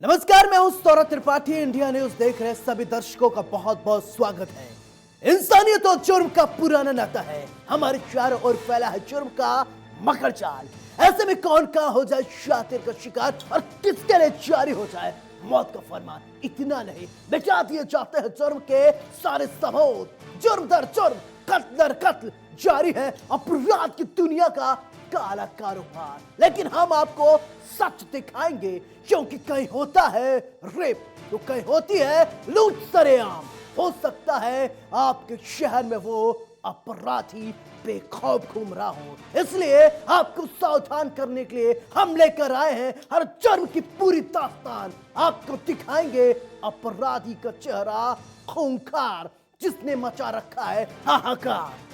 नमस्कार, मैं हूं सौरभ त्रिपाठी। इंडिया न्यूज देख रहे सभी दर्शकों का बहुत बहुत स्वागत है। इंसानियत और जुर्म का पुराना नाता है, हमारे चारों ओर फैला है जुर्म का मकर जाल। ऐसे में कौन कहां हो जाए शातिर का शिकार और किसके लिए जारी हो जाए मौत का फरमान। इतना नहीं, मिटा दिए जाते हैं जुर्म के सारे सबूत। जुर्म दर जुर्म, कत्ल दर कत्ल जारी है अपराध की दुनिया का काला कारोबार। लेकिन हम आपको सच दिखाएंगे, क्योंकि कहीं होता है रेप तो कहीं होती है लूट सरेआम। हो सकता है आपके शहर में वो अपराधी बेखौफ घूम रहा हो, इसलिए आपको सावधान करने के लिए हम लेकर आए हैं हर जुर्म की पूरी दास्तान। आपको दिखाएंगे अपराधी का चेहरा खूंखार, जिसने मचा रखा है हाहाकार।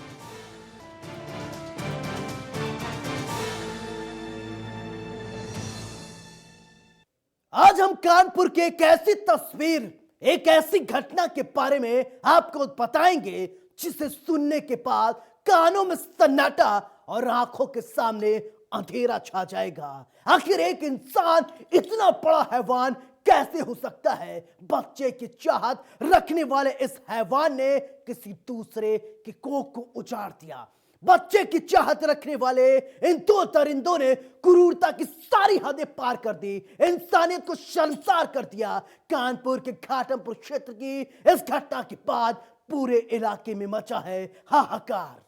आज हम कानपुर की एक ऐसी तस्वीर, एक ऐसी घटना के बारे में आपको बताएंगे जिसे सुनने के बाद कानों में सन्नाटा और आंखों के सामने अंधेरा छा जाएगा। आखिर एक इंसान इतना बड़ा हैवान कैसे हो सकता है? बच्चे की चाहत रखने वाले इस हैवान ने किसी दूसरे की कोख को उजाड़ दिया। बच्चे की चाहत रखने वाले इन दो दरिंदों ने क्रूरता की सारी हदें पार कर दी, इंसानियत को शर्मसार कर दिया। कानपुर के घाटमपुर क्षेत्र की इस घटना के बाद पूरे इलाके में मचा है हाहाकार।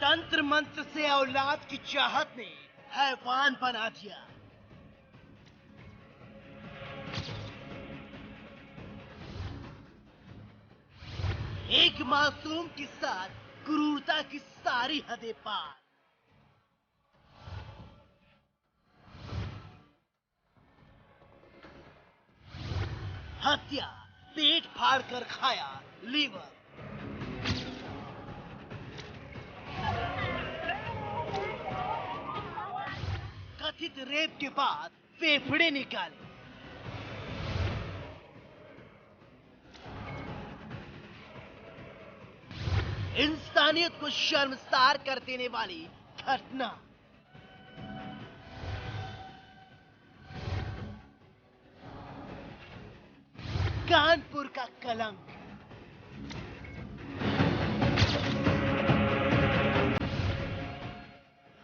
तंत्र मंत्र से औलाद की चाहत ने हैवान बना दिया। एक मासूम के साथ क्रूरता की सारी हदें पार। हत्या, पेट फाड़ कर खाया लीवर। कथित रेप के बाद फेफड़े निकाले। इंसानियत को शर्मसार कर देने वाली घटना। कानपुर का कलंक।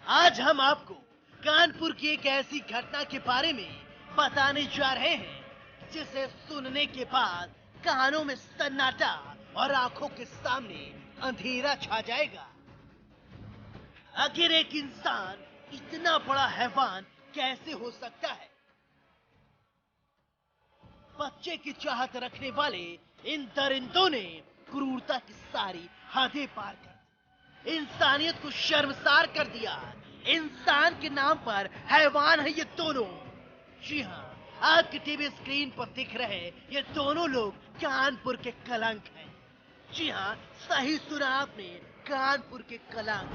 आज हम आपको कानपुर की एक ऐसी घटना के बारे में बताने जा रहे हैं जिसे सुनने के बाद कानों में सन्नाटा और आंखों के सामने अंधेरा छा जाएगा। आखिर एक इंसान इतना बड़ा हैवान कैसे हो सकता है? बच्चे की चाहत रखने वाले इन दरिंदों ने क्रूरता की सारी हदें पार कर इंसानियत को शर्मसार कर दिया। इंसान के नाम पर हैवान है ये दोनों। जी हाँ, आपकी टीवी स्क्रीन पर दिख रहे ये दोनों लोग कानपुर के कलंक हैं। जी हाँ, सही सुना आपने, कानपुर के कलंक।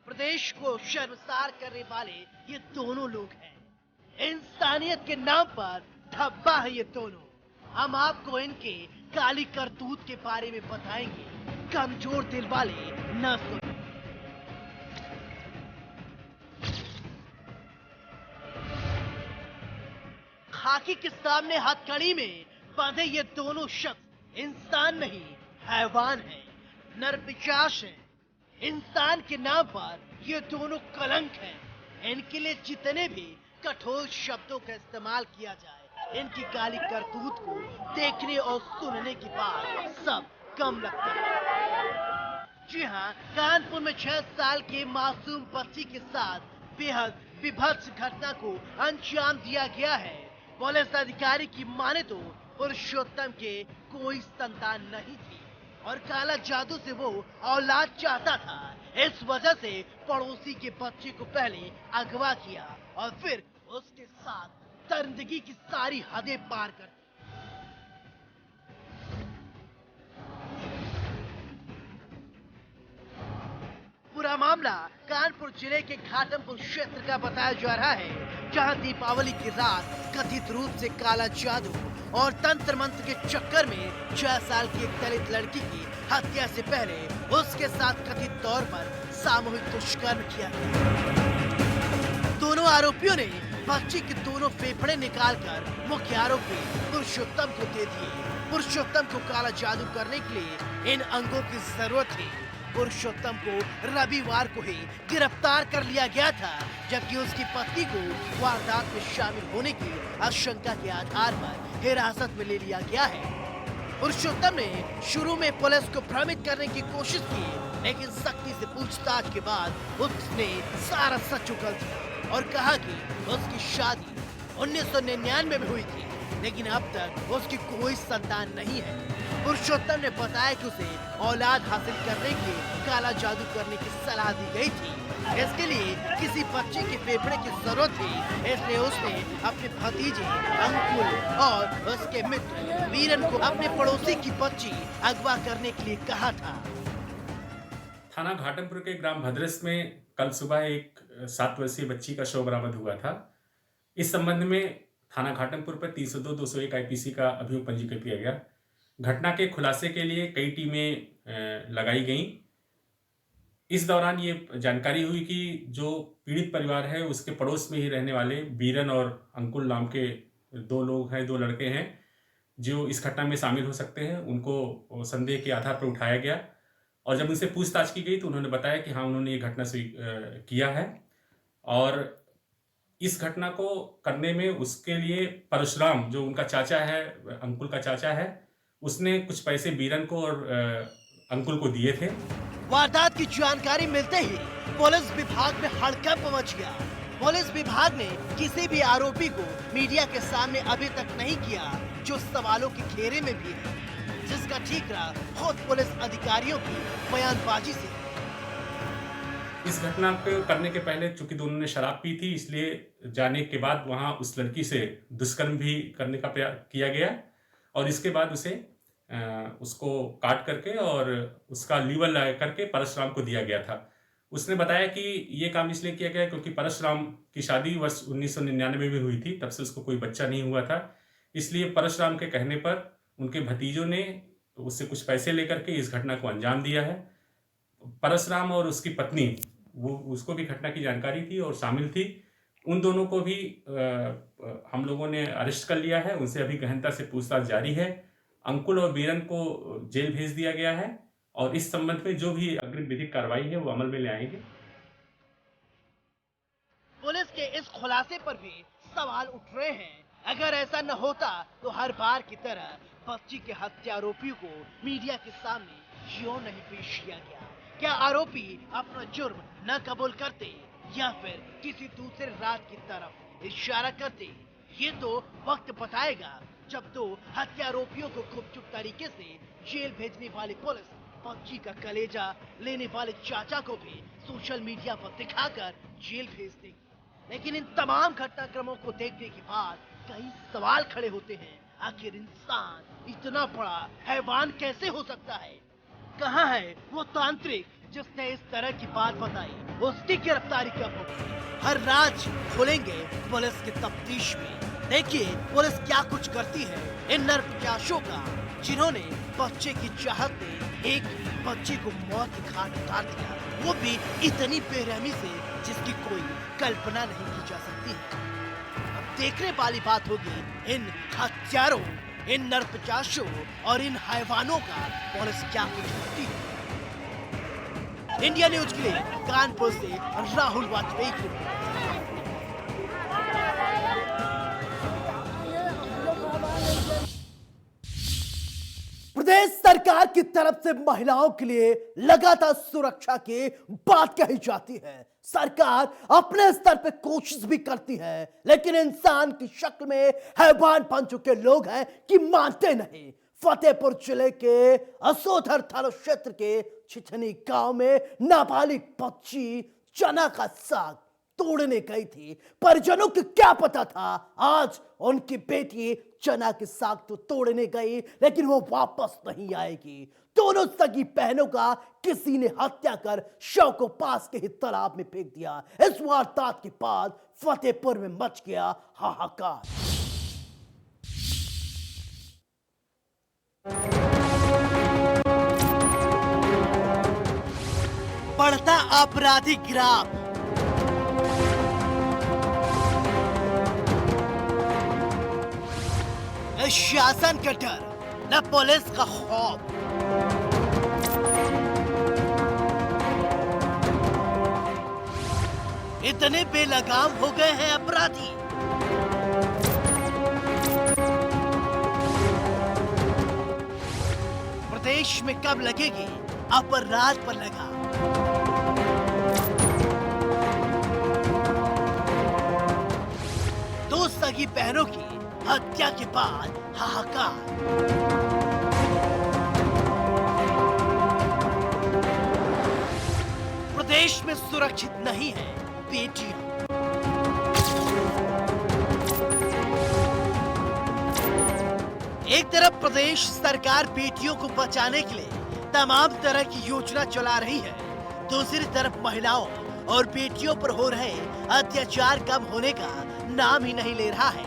प्रदेश को शर्मसार करने वाले ये दोनों लोग हैं। इंसानियत के नाम पर धब्बा है ये दोनों। हम आपको इनके काली करतूत के बारे में बताएंगे। कमजोर दिल वाले न सुने। खाकी के सामने हथकड़ी में बंधे ये दोनों शख्स इंसान नहीं, हैवान है, नरपिशाच है। इंसान के नाम पर ये दोनों कलंक हैं। इनके लिए जितने भी कठोर शब्दों का इस्तेमाल किया जाए, इनकी गाली करतूत को देखने और सुनने के बाद सब कम लगता है। जी हाँ, कानपुर में 6 साल के मासूम बच्ची के साथ बेहद विभत्स घटना को अंजाम दिया गया है। पुलिस अधिकारी की माने तो पुरुषोत्तम के कोई संतान नहीं थी और काला जादू से वो औलाद चाहता था। इस वजह से पड़ोसी के बच्चे को पहले अगवा किया और फिर उसके साथ दरिंदगी की सारी हदें पार कर दी। पूरा मामला कानपुर जिले के घाटमपुर क्षेत्र का बताया जा रहा है, जहां दीपावली की रात कथित रूप से काला जादू और तंत्र मंत्र के चक्कर में 6 साल की एक दलित लड़की की हत्या से पहले उसके साथ कथित तौर पर सामूहिक दुष्कर्म किया गया। दोनों आरोपियों ने बच्ची के दोनों फेफड़े निकालकर मुख्य आरोपी पुरुषोत्तम को दे दिए। पुरुषोत्तम को काला जादू करने के लिए इन अंगों की जरूरत थी। पुरुषोत्तम को रविवार को ही गिरफ्तार कर लिया गया था, जबकि उसकी पत्नी को वारदात में शामिल होने की आशंका के आधार पर हिरासत में ले लिया गया है। पुरुषोत्तम ने शुरू में पुलिस को भ्रमित करने की कोशिश की, लेकिन सख्ती से पूछताछ के बाद उसने सारा सच उगल दिया और कहा कि उसकी शादी 1999 में हुई थी, लेकिन अब तक उसकी कोई संतान नहीं है। पुरुषोत्तम ने बताया कि उसे औलाद हासिल करने के लिए काला जादू करने की सलाह दी गई थी। इसके लिए किसी बच्चे के फेफड़े की जरूरत थी, इसलिए उसने अपने भतीजे अंकुल और उसके मित्र वीरन को अपने पड़ोसी की बच्ची अगवा करने के लिए कहा था। थाना घाटमपुर के ग्राम भद्रस में कल सुबह एक 7 वर्षीय बच्ची का शव बरामद हुआ था। इस संबंध में थाना घाटमपुर पर 302-201 आईपीसी का अभियोग पंजीकृत किया गया। घटना के खुलासे के लिए कई टीमें लगाई गईं। इस दौरान ये जानकारी हुई कि जो पीड़ित परिवार है उसके पड़ोस में ही रहने वाले बीरन और अंकुल नाम के 2 लोग हैं, 2 लड़के हैं जो इस घटना में शामिल हो सकते हैं। उनको संदेह के आधार पर उठाया गया और जब उनसे पूछताछ की गई तो उन्होंने बताया कि हाँ, उन्होंने ये घटना किया है और इस घटना को करने में उसके लिए परशुराम, जो उनका चाचा है, अंकुल का चाचा है, उसने कुछ पैसे बीरन को और अंकुल को दिए थे। वारदात की जानकारी मिलते ही पुलिस विभाग में हड़कंप मच गया। पुलिस विभाग ने किसी भी आरोपी को मीडिया के सामने अभी तक नहीं किया, जो सवालों के घेरे में भी है, जिसका ठीकरा खुद पुलिस अधिकारियों की बयानबाजी से। इस घटना को करने के पहले चूंकि दोनों ने शराब पी थी, इसलिए जाने के बाद वहां उस लड़की से दुष्कर्म भी करने का प्रयास किया गया और इसके बाद उसको काट करके और उसका लीवर लगा करके परशुराम को दिया गया था। उसने बताया कि ये काम इसलिए किया गया क्योंकि परशुराम की शादी वर्ष 1999 में हुई थी, तब से उसको कोई बच्चा नहीं हुआ था। इसलिए परशुराम के कहने पर उनके भतीजों ने उससे कुछ पैसे लेकर के इस घटना को अंजाम दिया है। परशुराम और उसकी पत्नी, वो उसको भी घटना की जानकारी थी और शामिल थी। उन दोनों को भी हम लोगों ने अरेस्ट कर लिया है। उनसे अभी गहनता से पूछताछ जारी है। अंकुल और बीरन को जेल भेज दिया गया है और इस संबंध में जो भी अग्रिम विधिक कार्रवाई है वो अमल में ले आएंगे। पुलिस के इस खुलासे पर भी सवाल उठ रहे हैं। अगर ऐसा न होता तो हर बार की तरह बच्ची के हत्या आरोपियों को मीडिया के सामने क्यों नहीं पेश किया गया? क्या आरोपी अपना जुर्म न कबूल करते या फिर किसी दूसरे रात की तरफ इशारा करते? ये तो वक्त बताएगा, जब 2 हत्या आरोपियों को गुपचुप तरीके से जेल भेजने वाली पुलिस बच्ची का कलेजा लेने वाले चाचा को भी सोशल मीडिया पर दिखाकर जेल भेज देगी। लेकिन इन तमाम घटनाक्रमों को देखने के बाद कई सवाल खड़े होते हैं। आखिर इंसान इतना बड़ा हैवान कैसे हो सकता है? कहाँ है वो तांत्रिक जिसने इस तरह की बात बताई? उसकी गिरफ्तारी कब होगी? हर राज खुलेंगे पुलिस की तफ्तीश में। देखिए पुलिस क्या कुछ करती है इन नरपिशाचों का, जिन्होंने बच्चे की चाहत में एक बच्चे को मौत के घाट उतार दिया, वो भी इतनी बेरहमी से जिसकी कोई कल्पना नहीं की जा सकती है। अब देखने वाली बात होगी इन हत्यारों, इन नरपिशाचों और इन हैवानों का पुलिस क्या कुछ करती है। इंडिया न्यूज के लिए कानपुर से राहुल वाजपेयी की रिपोर्ट। प्रदेश सरकार की तरफ से महिलाओं के लिए लगातार सुरक्षा की बात कही जाती है। सरकार अपने स्तर पे कोशिश भी करती है, लेकिन इंसान की शक्ल में हैवान बन चुके लोग हैं कि मानते नहीं। फतेहपुर जिले के असोधर थाना क्षेत्र के छिछनी गांव में नाबालिग बच्ची चना का साग तोड़ने गई थी। परिजनों को क्या पता था आज उनकी बेटी चना के साग तो तोड़ने गई लेकिन वो वापस नहीं आएगी। दोनों सगी बहनों का किसी ने हत्या कर शव को पास के ही तालाब में फेंक दिया। इस वारदात के बाद फतेहपुर में मच गया हाहाकार। बढ़ता आपराधिक ग्राफ, न शासन का डर न पुलिस का खौफ। इतने बेलगाम हो गए हैं अपराधी। प्रदेश में कब लगेगी अपराध पर लगा। दो सगी बहनों की हत्या के बाद हाहाकार। प्रदेश में सुरक्षित नहीं है बेटियां। एक तरफ प्रदेश सरकार बेटियों को बचाने के लिए तमाम तरह की योजना चला रही है, दूसरी तरफ महिलाओं और बेटियों पर हो रहे अत्याचार कम होने का नाम ही नहीं ले रहा है।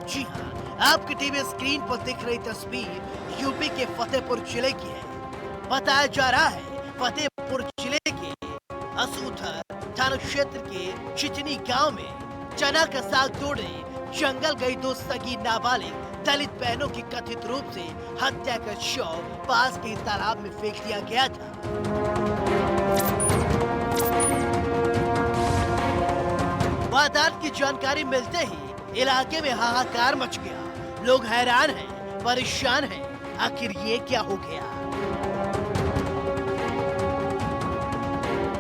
जी हाँ, आपकी टीवी स्क्रीन पर दिख रही तस्वीर यूपी के फतेहपुर जिले की है। बताया जा रहा है फतेहपुर जिले के असुथर थाना क्षेत्र के चिचनी गांव में चना का साग तोड़ने जंगल गई दो सगी नाबालिग दलित बहनों की कथित रूप से हत्या कर शव पास के तालाब में फेंक दिया गया था। वारदात की जानकारी मिलते ही इलाके में हाहाकार मच गया। लोग हैरान हैं, परेशान हैं, आखिर ये क्या हो गया।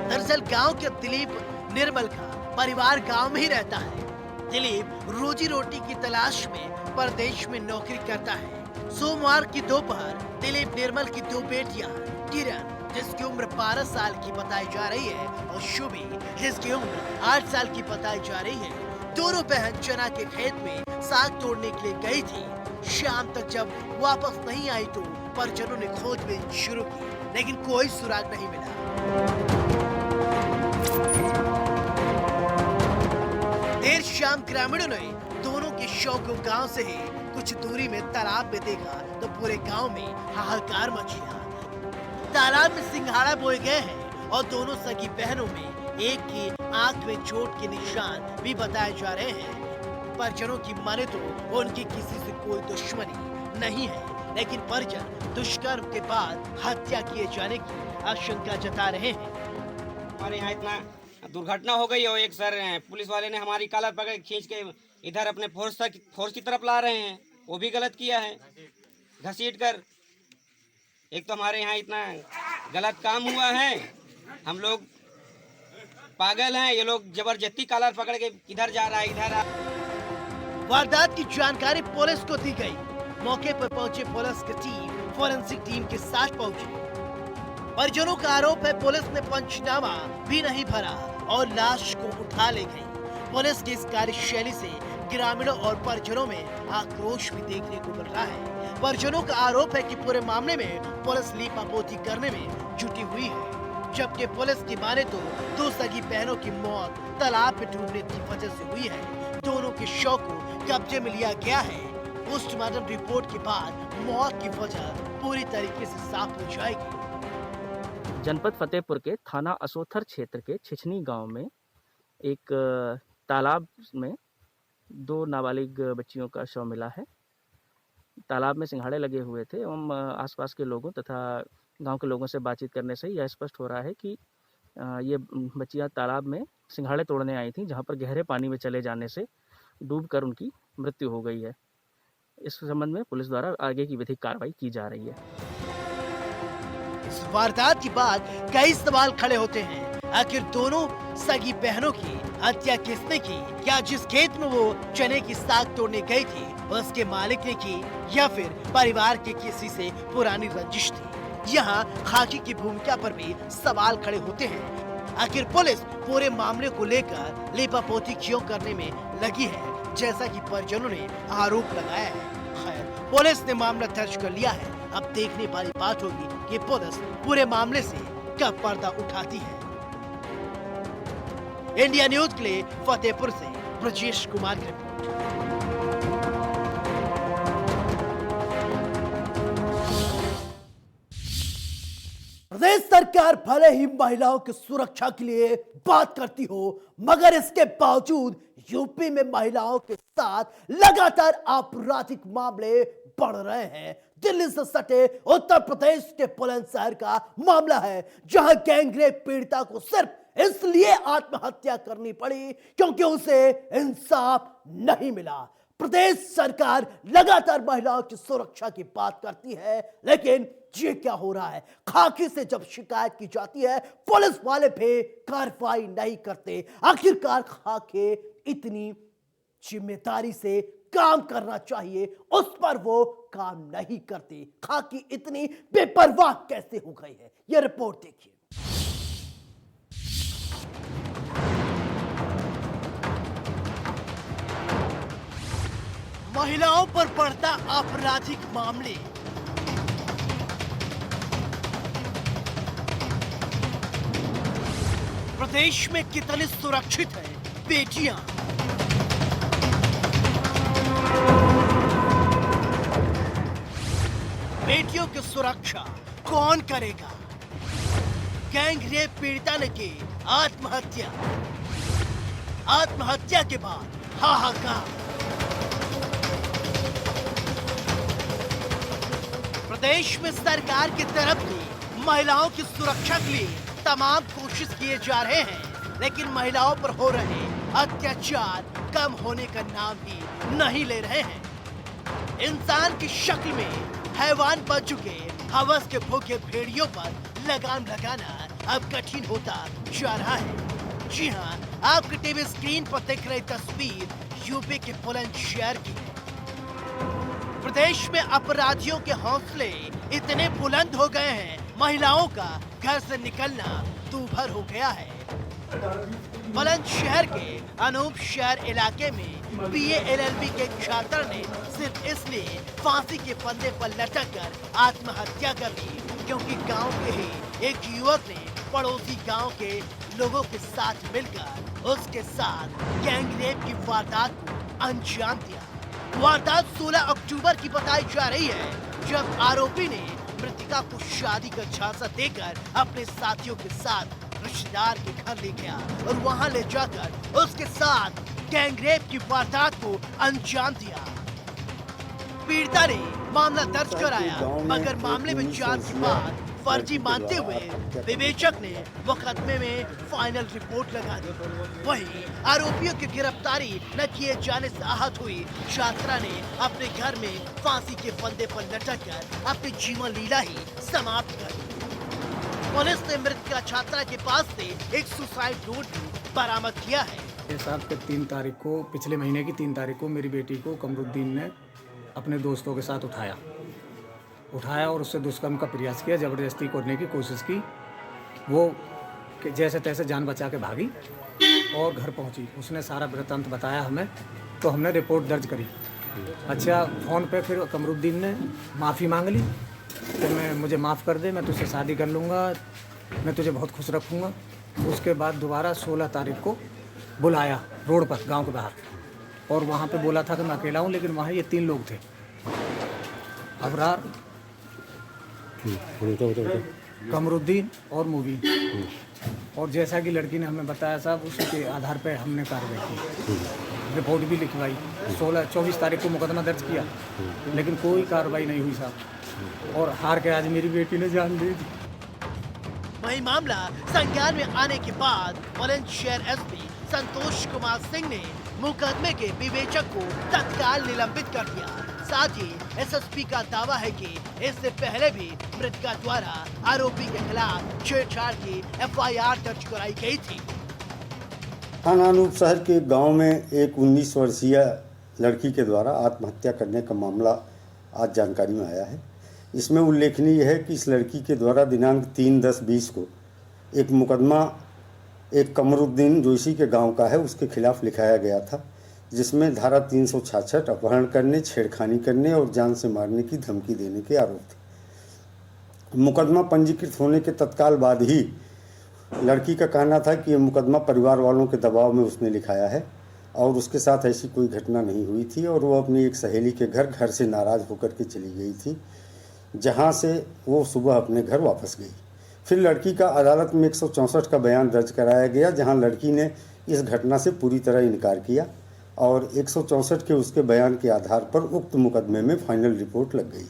दरअसल गांव के दिलीप निर्मल का परिवार गांव में ही रहता है। दिलीप रोजी रोटी की तलाश में परदेश में नौकरी करता है। सोमवार की दोपहर दिलीप निर्मल की दो बेटियां किरण जिसकी उम्र 12 साल की बताई जा रही है और शुभी जिसकी उम्र 8 साल की बताई जा रही है, दोनों बहन चना के खेत में साग तोड़ने के लिए गई थी। शाम तक जब वापस नहीं आई तो परिजनों ने खोजबीन शुरू की लेकिन कोई सुराग नहीं मिला। देर शाम ग्रामीणों ने दोनों के शव को गांव से ही कुछ दूरी में तालाब में देखा तो पूरे गांव में हाहाकार मच गया। तालाब में सिंघाड़ा बोए गए हैं और दोनों सगी बहनों में एक की आंख में चोट के निशान भी बताए जा रहे हैं। परिजनों की माने तो उनकी किसी से कोई दुश्मनी नहीं है, लेकिन परिजन दुष्कर्म के बाद हत्या किए जाने की आशंका जता रहे हैं। हमारे यहाँ इतना दुर्घटना हो गई और एक सर पुलिस वाले ने हमारी कॉलर पकड़ खींच के इधर अपने फोर्स की तरफ ला रहे हैं, वो भी गलत किया है घसीट कर। एक तो हमारे यहाँ इतना गलत काम हुआ है, हम लोग पागल हैं, ये लोग जबरदस्ती कॉलर पकड़ के इधर जा रहा है इधर। वारदात की जानकारी पुलिस को दी गई। मौके पर पहुंचे पुलिस की टीम फोरेंसिक टीम के साथ पहुंची। परिजनों का आरोप है पुलिस ने पंचनामा भी नहीं भरा और लाश को उठा ले गई। पुलिस की इस कार्यशैली से ग्रामीणों और परिजनों में आक्रोश भी देखने को मिल रहा है। परिजनों का आरोप है कि पूरे मामले में पुलिस लीपापोती करने में जुटी हुई है, जबकि पुलिस की माने तो दो सगी बहनों की मौत तालाब में डूबने की वजह से हुई है। दोनों के शव को कब्जे में लिया गया है। पोस्टमार्टम रिपोर्ट के बाद मौत की वजह पूरी तरीके से साफ हो जाएगी। जनपद फतेहपुर के थाना असोथर क्षेत्र के छिछनी गांव में एक तालाब में दो नाबालिग बच्चियों का शव मिला है। तालाब में सिंघाड़े लगे हुए थे एवं आसपास के लोगों तथा गांव के लोगों से बातचीत करने से यह स्पष्ट हो रहा है कि ये बच्चियां तालाब में सिंघाड़े तोड़ने आई थीं, जहां पर गहरे पानी में चले जाने से डूबकर उनकी मृत्यु हो गई है। इस संबंध में पुलिस द्वारा आगे की विधिक कार्रवाई की जा रही है। इस वारदात के बाद कई सवाल खड़े होते हैं। आखिर दोनों सगी बहनों की हत्या किसने की? क्या जिस खेत में वो चने की साग तोड़ने गई थी उसके मालिक ने की या फिर परिवार के किसी से पुरानी रंजिश थी? यहाँ खाकी की भूमिका पर भी सवाल खड़े होते हैं। आखिर पुलिस पूरे मामले को लेकर लीपापोती क्यों करने में लगी है, जैसा कि परिजनों ने आरोप लगाया है। खैर, पुलिस ने मामला दर्ज कर लिया है। अब देखने वाली बात होगी कि पुलिस पूरे मामले से कब पर्दा उठाती है। इंडिया न्यूज के लिए फतेहपुर से ब्रजेश कुमार की रिपोर्ट। प्रदेश सरकार भले ही महिलाओं की सुरक्षा के लिए बात करती हो, मगर इसके बावजूद यूपी में महिलाओं के साथ लगातार आपराधिक मामले बढ़ रहे हैं। दिल्ली से सटे उत्तर प्रदेश के बुलंदशहर का मामला है, जहां गैंगरेप पीड़िता को सिर्फ इसलिए आत्महत्या करनी पड़ी क्योंकि उसे इंसाफ नहीं मिला। प्रदेश सरकार लगातार महिलाओं की सुरक्षा की बात करती है, लेकिन ये क्या हो रहा है? खाकी से जब शिकायत की जाती है, पुलिस वाले भी कार्रवाई नहीं करते। आखिरकार खाके इतनी जिम्मेदारी से काम करना चाहिए, उस पर वो काम नहीं करते। खाकी इतनी बेपरवाह कैसे हो गई है, ये रिपोर्ट देखिए। महिलाओं पर बढ़ता आपराधिक मामले। प्रदेश में कितनी सुरक्षित है बेटियां? बेटियों की सुरक्षा कौन करेगा? गैंग रेप पीड़िता ने की आत्महत्या। आत्महत्या के बाद हाहाकार। प्रदेश में सरकार की तरफ से महिलाओं की सुरक्षा के लिए तमाम कोशिश किए जा रहे हैं, लेकिन महिलाओं पर हो रहे अत्याचार कम होने का नाम ही नहीं ले रहे हैं। इंसान की शक्ल में हैवान बन चुके हवस के भूखे भेड़ियों पर लगाम लगाना अब कठिन होता जा रहा है। जी हाँ, आपकी टीवी स्क्रीन पर दिख रही तस्वीर यूपी के बुलंदशहर की है। प्रदेश में अपराधियों के हौसले इतने बुलंद हो गए हैं, महिलाओं का घर से निकलना दूभर हो गया है। बुलंदशहर के अनूप शहर इलाके में BA LLB के छात्र ने सिर्फ इसलिए फांसी के फंदे पर लटक कर आत्महत्या कर ली क्योंकि गांव के ही एक युवक ने पड़ोसी गांव के लोगों के साथ मिलकर उसके साथ गैंगरेप की वारदात को अंजाम दिया। वारदात 16 अक्टूबर की बताई जा रही है, जब आरोपी ने मृतिका को शादी का झांसा देकर अपने साथियों के साथ रिश्तेदार के घर ले गया और वहां ले जाकर उसके साथ गैंगरेप की वारदात को अंजाम दिया। पीड़िता ने मामला दर्ज कराया, मगर मामले में जांच के बाद फर्जी मानते हुए विवेचक ने मुकदमे में फाइनल रिपोर्ट लगा दी। वहीं आरोपियों की गिरफ्तारी न किए जाने से आहत हुई छात्रा ने अपने घर में फांसी के फंदे पर लटककर अपनी जीवन लीला ही समाप्त कर दी। पुलिस ने मृतका छात्रा के पास से एक सुसाइड नोट भी बरामद किया है। इस साल के 3 तारीख को, पिछले महीने की 3 तारीख को मेरी बेटी को कमरुद्दीन ने अपने दोस्तों के साथ उठाया और उससे दुष्कर्म का प्रयास किया, ज़बरदस्ती करने की कोशिश की। वो जैसे तैसे जान बचा के भागी और घर पहुंची। उसने सारा वृत्तांत बताया हमें, तो हमने रिपोर्ट दर्ज करी। अच्छा, फ़ोन पे फिर कमरुद्दीन ने माफ़ी मांग ली कि मुझे माफ़ कर दे, मैं तुझसे शादी कर लूँगा, मैं तुझे बहुत खुश रखूँगा। उसके बाद दोबारा 16 तारीख को बुलाया रोड पर, गांव के बाहर, और वहाँ पे बोला था कि मैं अकेला हूँ, लेकिन वहाँ ये 3 लोग थे, अबरार, कमरुद्दीन और मुबीन। और जैसा कि लड़की ने हमें बताया साहब, उसी के आधार पर हमने कार्रवाई की, रिपोर्ट भी लिखवाई। 24 तारीख को मुकदमा दर्ज किया, लेकिन कोई कार्रवाई नहीं हुई साहब, और हार के आज मेरी बेटी ने जान ली। वही मामला संज्ञान में आने के बाद बुलंदशहर SP संतोष कुमार सिंह ने मुकदमे के विवेचक को तत्काल निलंबित कर दिया। साथ ही SSP का दावा है कि इससे पहले भी मृतका द्वारा आरोपी के खिलाफ छेड़छाड़ की FIR दर्ज कराई गई थी। थाना अनूप शहर के गांव में एक 19 वर्षीय लड़की के द्वारा आत्महत्या करने का मामला आज जानकारी में आया है। इसमें उल्लेखनीय है कि इस लड़की के द्वारा दिनांक 3/10/20 को एक मुकदमा एक कमरुद्दीन जो इसी के गांव का है उसके खिलाफ लिखाया गया था, जिसमें धारा 366 अपहरण करने, छेड़खानी करने और जान से मारने की धमकी देने के आरोप थे। मुकदमा पंजीकृत होने के तत्काल बाद ही लड़की का कहना था कि ये मुकदमा परिवार वालों के दबाव में उसने लिखाया है और उसके साथ ऐसी कोई घटना नहीं हुई थी और वो अपनी एक सहेली के घर से नाराज़ होकर के चली गई थी, जहाँ से वो सुबह अपने घर वापस गई। फिर लड़की का अदालत में 164 का बयान दर्ज कराया गया, जहाँ लड़की ने इस घटना से पूरी तरह इनकार किया और 164 के उसके बयान के आधार पर उक्त मुकदमे में फाइनल रिपोर्ट लग गई।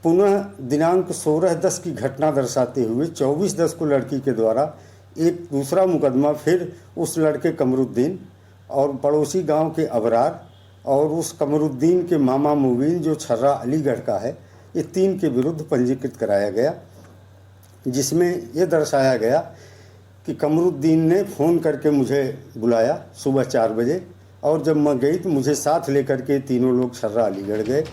पुनः दिनांक 16/10 की घटना दर्शाते हुए 24/10 को लड़की के द्वारा एक दूसरा मुकदमा फिर उस लड़के कमरुद्दीन और पड़ोसी गांव के अबरार और उस कमरुद्दीन के मामा मुबीन जो छर्रा अलीगढ़ का है, ये 3 के विरुद्ध पंजीकृत कराया गया, जिसमें ये दर्शाया गया कि कमरुद्दीन ने फ़ोन करके मुझे बुलाया सुबह 4 बजे और जब मैं गई तो मुझे साथ लेकर के तीनों लोग छर्रा अलीगढ़ गए।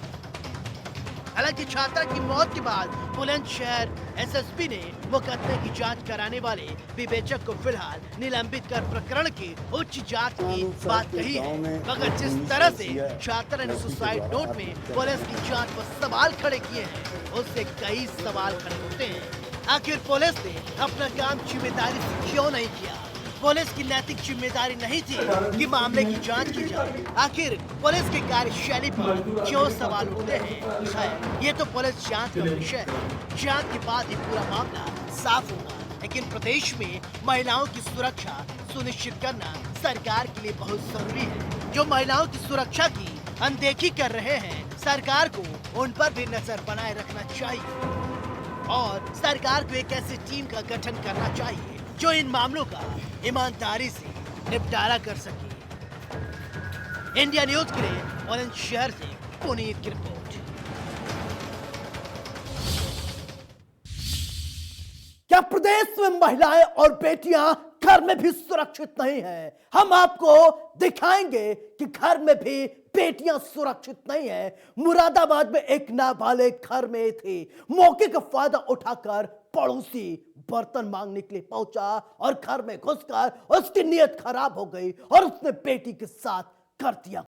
हालांकि छात्रा की मौत के बाद बुलंदशहर एसएसपी ने मुकदमे की जांच कराने वाले विवेचक को फिलहाल निलंबित कर प्रकरण की उच्च जांच की बात कही है, मगर जिस तरह से छात्रा ने सुसाइड नोट में पुलिस की जांच पर सवाल खड़े किए हैं, उससे कई सवाल खड़े होते हैं। आखिर पुलिस ने अपना काम जिम्मेदारी से क्यों नहीं किया? पुलिस की नैतिक जिम्मेदारी नहीं थी कि मामले की जांच की जाए? आखिर पुलिस की कार्यशैली पर क्यों सवाल उठते हैं? खैर, ये तो पुलिस जांच का विषय है। जांच के बाद ही पूरा मामला साफ होगा। लेकिन प्रदेश में महिलाओं की सुरक्षा सुनिश्चित करना सरकार के लिए बहुत जरूरी है। जो महिलाओं की सुरक्षा की अनदेखी कर रहे हैं, सरकार को उन पर भी नजर बनाए रखना चाहिए और सरकार को एक ऐसी टीम का गठन करना चाहिए जो इन मामलों का ईमानदारी से निपटारा कर सके। इंडिया न्यूज के लिए बुलंदशहर से पुनीत की रिपोर्ट। क्या प्रदेश में महिलाएं और बेटियां घर में भी सुरक्षित नहीं हैं? हम आपको दिखाएंगे कि घर में भी बेटियां सुरक्षित नहीं है। मुरादाबाद में एक नाबालिग घर में थी, मौके का फायदा उठाकर पड़ोसी बर्तन मांगने के लिए पहुंचा और घर में घुसकर उसकी नीयत खराब हो गई और उसने बेटी के साथ कर दिया।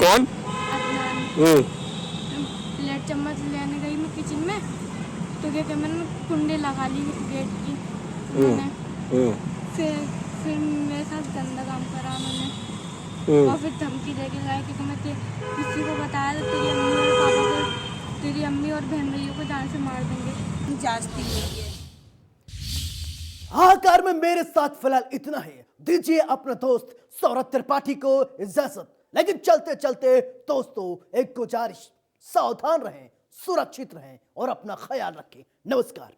कौन? प्लेट चम्मच लेने गई मैं किचन में, तो क्या मैंने कुंडी लगा ली गेट की मैंने। फिर मेरे साथ गंदा काम करा मैंने और फिर धमकी दे के गए कि मैं किसी को बताया तो तेरी अम्मी और पापा को, तेरी अम्मी और बहन भैया को जान से मार देंगे। जांचती है। हाहाकार में मेरे साथ फिलहाल इतना ही। दीजिए अपना दोस्त सौरभ त्रिपाठी को इजाजत। लेकिन चलते चलते दोस्तों एक गुजारिश, सावधान रहें, सुरक्षित रहें और अपना ख्याल रखें। नमस्कार।